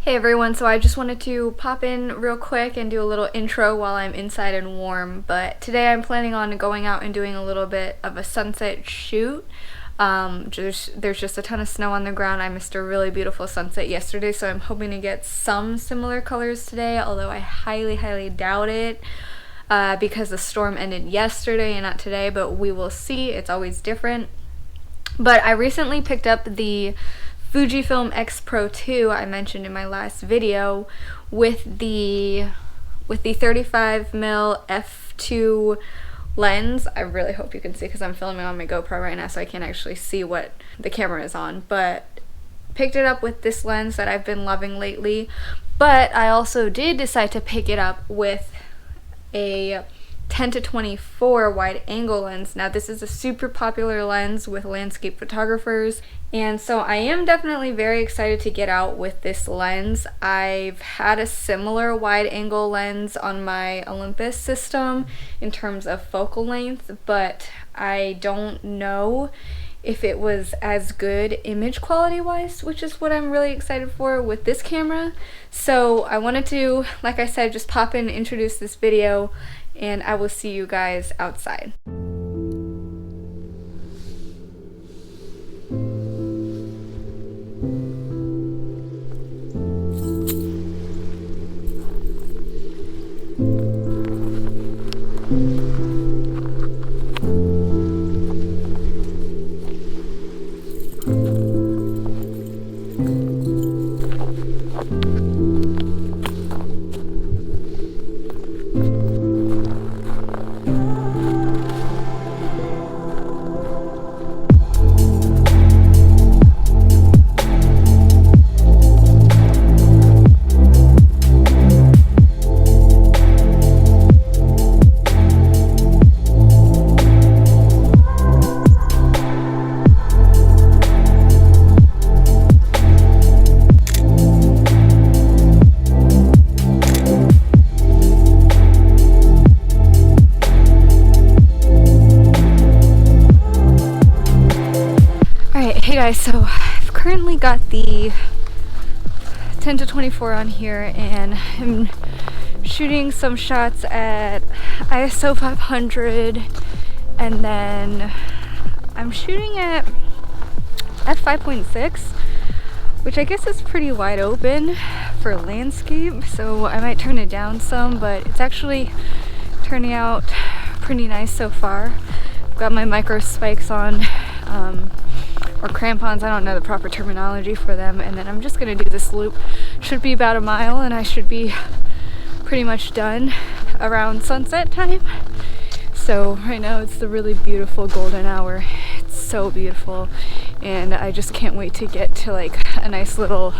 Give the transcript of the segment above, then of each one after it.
Hey everyone, so I just wanted to pop in real quick and do a little intro while I'm inside and warm, but today I'm planning on going out and doing a little bit of a sunset shoot. There's just a ton of snow on the ground. I missed a really beautiful sunset yesterday, so I'm hoping to get some similar colors today, although I highly doubt it because the storm ended yesterday and not today, but we will see. It's always different. But I recently picked up the Fujifilm X Pro 2 I mentioned in my last video with the 35mm f2 lens. I really hope you can see because I'm filming on my GoPro right now, so I can't actually see what the camera is on, but picked it up with this lens that I've been loving lately. But I also did decide to pick it up with a 10-24 wide angle lens. Now this is a super popular lens with landscape photographers, and so I am definitely very excited to get out with this lens. I've had a similar wide angle lens on my Olympus system in terms of focal length, but I don't know if it was as good image quality wise, which is what I'm really excited for with this camera. So I wanted to, like I said, just pop in and introduce this video, and I will see you guys outside. Hey guys, so I've currently got the 10-24 on here, and I'm shooting some shots at ISO 500, and then I'm shooting at f5.6, which I guess is pretty wide open for landscape, so I might turn it down some, but it's actually turning out pretty nice so far. I've got my micro spikes on, or crampons, I don't know the proper terminology for them, and then I'm just gonna do this loop. Should be about a mile, and I should be pretty much done around sunset time. So right now it's the really beautiful golden hour. It's so beautiful, and I just can't wait to get to like a nice little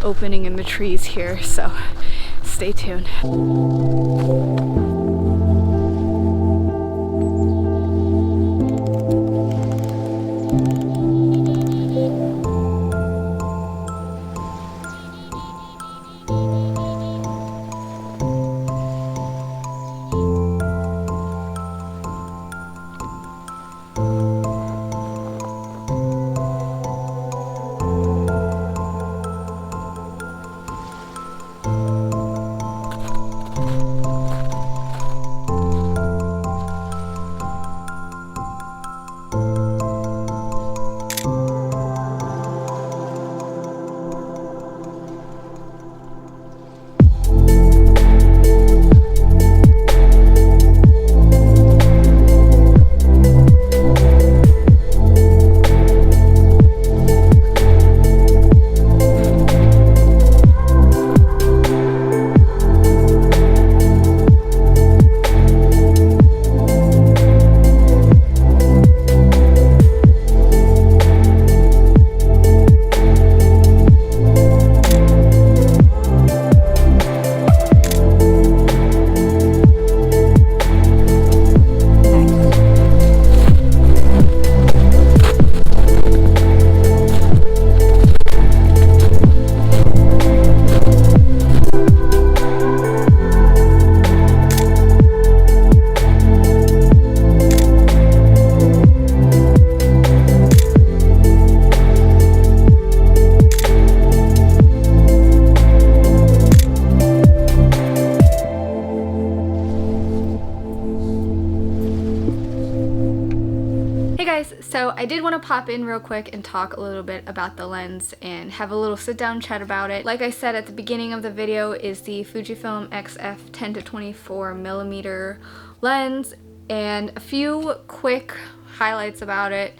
opening in the trees here, so stay tuned. So I did want to pop in real quick and talk a little bit about the lens and have a little sit down chat about it. Like I said at the beginning of the video, is the Fujifilm XF 10-24mm lens, and a few quick highlights about it.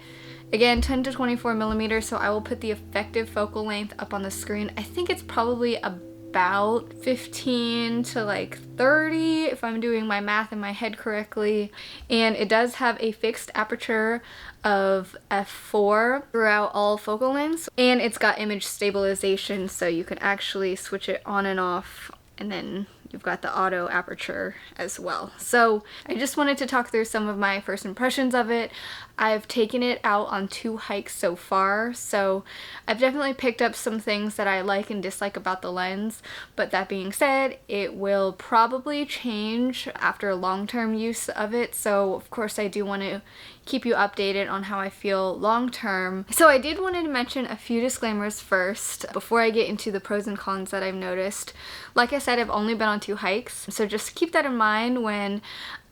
Again, 10-24mm, so I will put the effective focal length up on the screen. I think it's probably about 15 to like 30 if I'm doing my math in my head correctly, and it does have a fixed aperture of f4 throughout all focal lengths, and it's got image stabilization, so you can actually switch it on and off, and then you've got the auto aperture as well. So I just wanted to talk through some of my first impressions of it. I've taken it out on 2 hikes so far, so I've definitely picked up some things that I like and dislike about the lens, but that being said, it will probably change after long-term use of it, so of course I do want to keep you updated on how I feel long-term. So I did want to mention a few disclaimers first before I get into the pros and cons that I've noticed. Like I said, I've only been on 2 hikes, so just keep that in mind when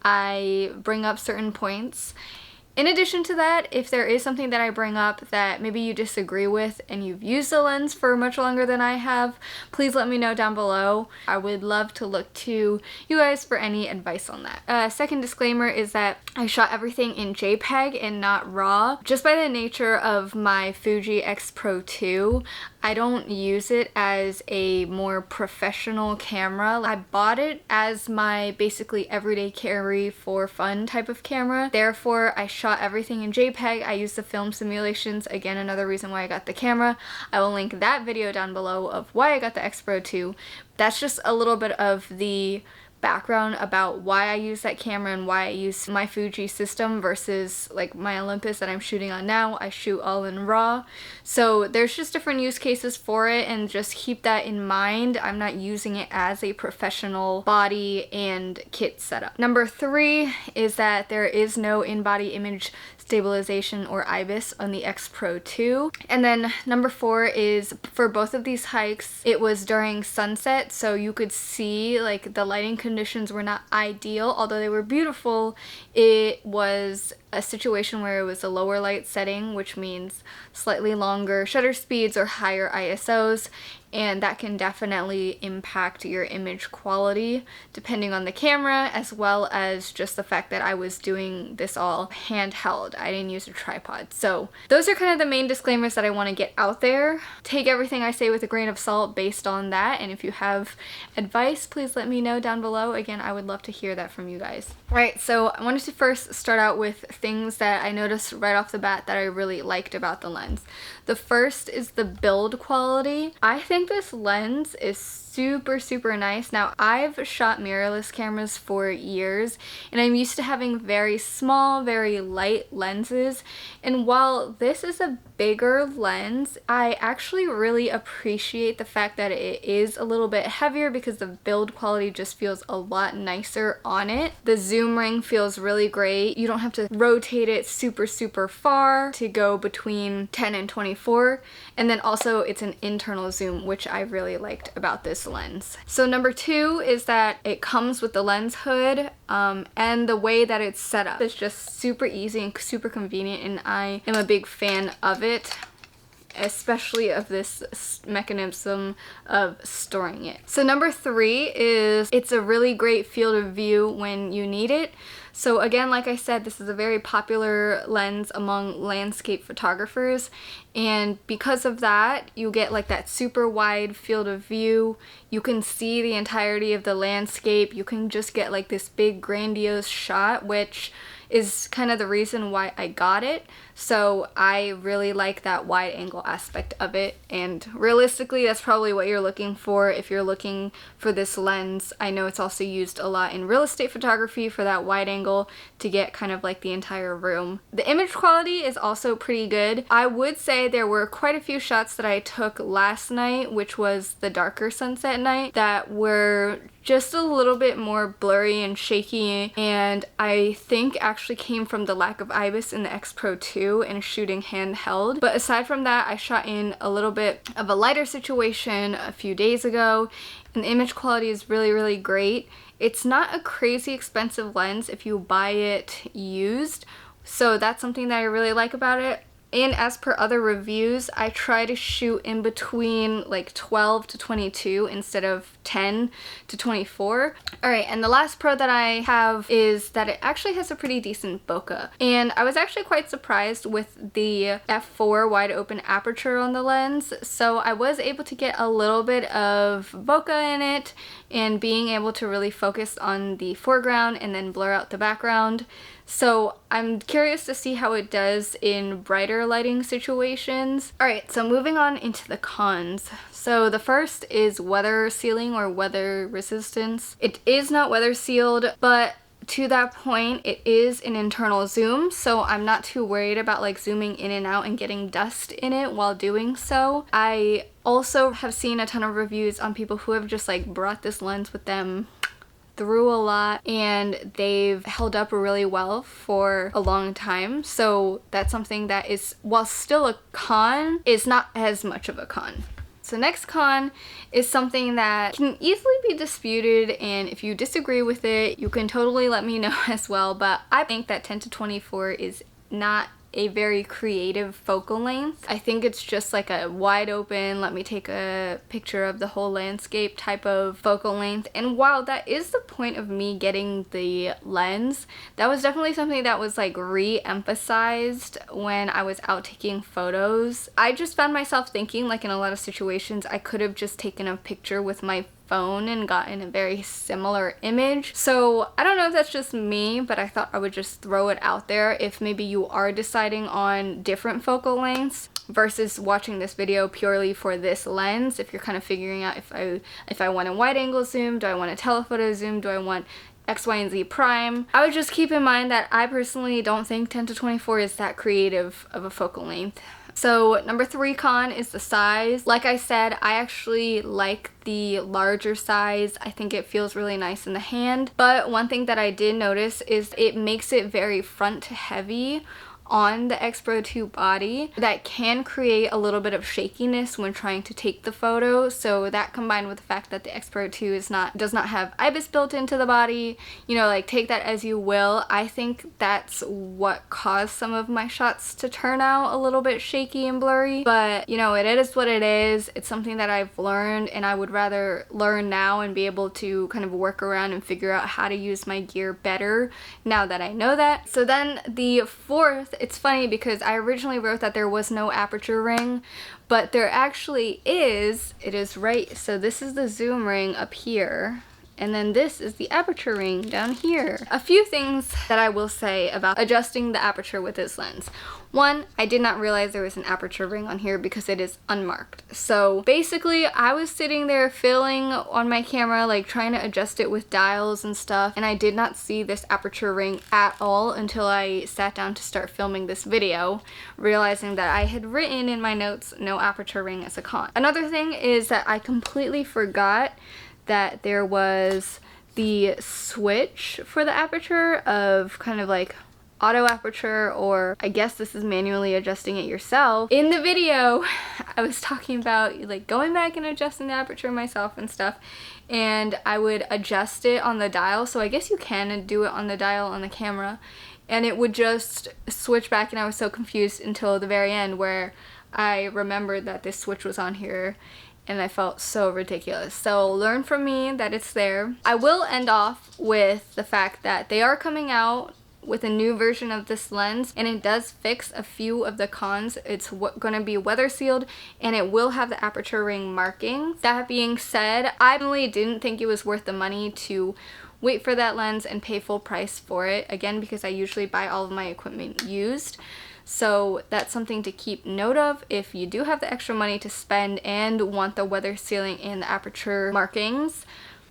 I bring up certain points. In addition to that, if there is something that I bring up that maybe you disagree with and you've used the lens for much longer than I have, please let me know down below. I would love to look to you guys for any advice on that. Second disclaimer is that I shot everything in JPEG and not RAW. Just by the nature of my Fuji X Pro 2, I don't use it as a more professional camera. I bought it as my basically everyday carry for fun type of camera. Therefore, I shot everything in JPEG. I used the film simulations. Again, another reason why I got the camera. I will link that video down below of why I got the X Pro 2. That's just a little bit of the background about why I use that camera and why I use my Fuji system versus like my Olympus that I'm shooting on now. I shoot all in RAW. So there's just different use cases for it, and just keep that in mind. I'm not using it as a professional body and kit setup. Number 3 is that there is no in-body image stabilization or IBIS on the X Pro 2. And then number 4 is for both of these hikes, it was during sunset, so you could see like the lighting conditions were not ideal, although they were beautiful. It was a situation where it was a lower light setting, which means slightly longer shutter speeds or higher ISOs, and that can definitely impact your image quality depending on the camera, as well as just the fact that I was doing this all handheld. I didn't use a tripod. So those are kind of the main disclaimers that I want to get out there. Take everything I say with a grain of salt based on that, and if you have advice, please let me know down below. Again, I would love to hear that from you guys. Alright, so I wanted to first start out with things that I noticed right off the bat that I really liked about the lens. The first is the build quality. I think this lens is super nice. Now, I've shot mirrorless cameras for years, and I'm used to having very small, very light lenses, and while this is a bigger lens, I actually really appreciate the fact that it is a little bit heavier because the build quality just feels a lot nicer on it. The zoom ring feels really great. You don't have to rotate it super far to go between 10 and 24, and then also it's an internal zoom, which I really liked about this lens. So number 2 is that it comes with the lens hood, and the way that it's set up is just super easy and super convenient, and I am a big fan of it, especially of this mechanism of storing it. So number 3 is it's a really great field of view when you need it. So again, like I said, this is a very popular lens among landscape photographers, and because of that, you get like that super wide field of view. You can see the entirety of the landscape. You can just get like this big grandiose shot, which is kind of the reason why I got it. So I really like that wide angle aspect of it, and realistically that's probably what you're looking for if you're looking for this lens. I know it's also used a lot in real estate photography for that wide angle to get kind of like the entire room. The image quality is also pretty good. I would say there were quite a few shots that I took last night, which was the darker sunset night, that were just a little bit more blurry and shaky, and I think actually came from the lack of IBIS in the X Pro 2 and shooting handheld. But aside from that, I shot in a little bit of a lighter situation a few days ago, and the image quality is really great. It's not a crazy expensive lens if you buy it used, So that's something that I really like about it. And as per other reviews, I try to shoot in between like 12 to 22 instead of 10 to 24. Alright, and the last pro that I have is that it actually has a pretty decent bokeh. And I was actually quite surprised with the f4 wide open aperture on the lens. So I was able to get a little bit of bokeh in it and being able to really focus on the foreground and then blur out the background. So I'm curious to see how it does in brighter lighting situations. Alright, so moving on into the cons. So the first is weather sealing or weather resistance. It is not weather sealed, but to that point it is an internal zoom, so I'm not too worried about like zooming in and out and getting dust in it while doing so. I also have seen a ton of reviews on people who have just like brought this lens with them through a lot and they've held up really well for a long time. So that's something that is, while still a con, is not as much of a con. So next con is something that can easily be disputed, and if you disagree with it, you can totally let me know as well, but I think that 10 to 24 is not a very creative focal length. I think it's just like a wide open, let me take a picture of the whole landscape type of focal length. And while that is the point of me getting the lens, that was definitely something that was like re-emphasized when I was out taking photos. I just found myself thinking like in a lot of situations I could have just taken a picture with my phone and gotten a very similar image. So I don't know if that's just me, but I thought I would just throw it out there if maybe you are deciding on different focal lengths versus watching this video purely for this lens. If you're kind of figuring out if I want a wide angle zoom, do I want a telephoto zoom, do I want X, Y, and Z prime, I would just keep in mind that I personally don't think 10 to 24 is that creative of a focal length. So number 3 con is the size. Like I said, I actually like the larger size. I think it feels really nice in the hand. But one thing that I did notice is it makes it very front heavy on the X Pro 2 body. That can create a little bit of shakiness when trying to take the photo. So that combined with the fact that the X Pro 2 does not have IBIS built into the body, you know, like take that as you will. I think that's what caused some of my shots to turn out a little bit shaky and blurry. But you know, it is what it is. It's something that I've learned, and I would rather learn now and be able to kind of work around and figure out how to use my gear better now that I know that. So then the fourth, it's funny because I originally wrote that there was no aperture ring, but there actually is. It is right, so this is the zoom ring up here, and then this is the aperture ring down here. A few things that I will say about adjusting the aperture with this lens. One, I did not realize there was an aperture ring on here because it is unmarked. So basically I was sitting there filling on my camera, like trying to adjust it with dials and stuff, and I did not see this aperture ring at all until I sat down to start filming this video, realizing that I had written in my notes no aperture ring as a con. Another thing is that I completely forgot that there was the switch for the aperture of kind of like auto aperture, or I guess this is manually adjusting it yourself. In the video I was talking about like going back and adjusting the aperture myself and stuff, and I would adjust it on the dial. So I guess you can do it on the dial on the camera, and it would just switch back, and I was so confused until the very end where I remembered that this switch was on here, and I felt so ridiculous. So learn from me that it's there. I will end off with the fact that they are coming out with a new version of this lens, and it does fix a few of the cons. It's going to be weather sealed, and it will have the aperture ring markings. That being said, I really didn't think it was worth the money to wait for that lens and pay full price for it, again because I usually buy all of my equipment used. So that's something to keep note of if you do have the extra money to spend and want the weather sealing and the aperture markings.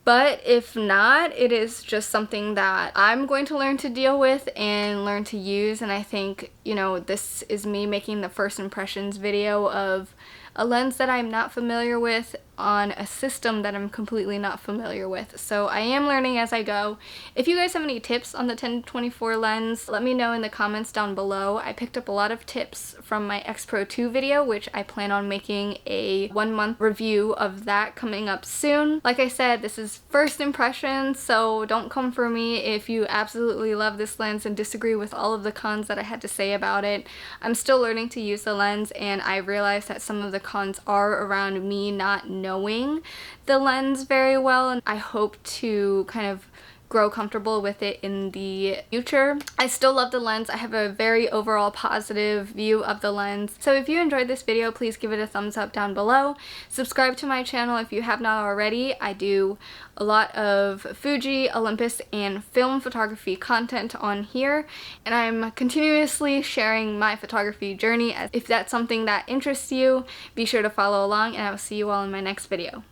But if not, it is just something that I'm going to learn to deal with and learn to use, and I think you know, this is me making the first impressions video of a lens that I'm not familiar with on a system that I'm completely not familiar with. So I am learning as I go. If you guys have any tips on the 10-24 lens, let me know in the comments down below. I picked up a lot of tips from my X Pro 2 video, which I plan on making a 1-month review of that coming up soon. Like I said, this is first impressions, so don't come for me if you absolutely love this lens and disagree with all of the cons that I had to say about it. I'm still learning to use the lens, and I realized that some of the cons are around me not knowing the lens very well, and I hope to kind of grow comfortable with it in the future. I still love the lens. I have a very overall positive view of the lens. So if you enjoyed this video, please give it a thumbs up down below. Subscribe to my channel if you have not already. I do a lot of Fuji, Olympus, and film photography content on here, and I'm continuously sharing my photography journey. If that's something that interests you, be sure to follow along, and I will see you all in my next video.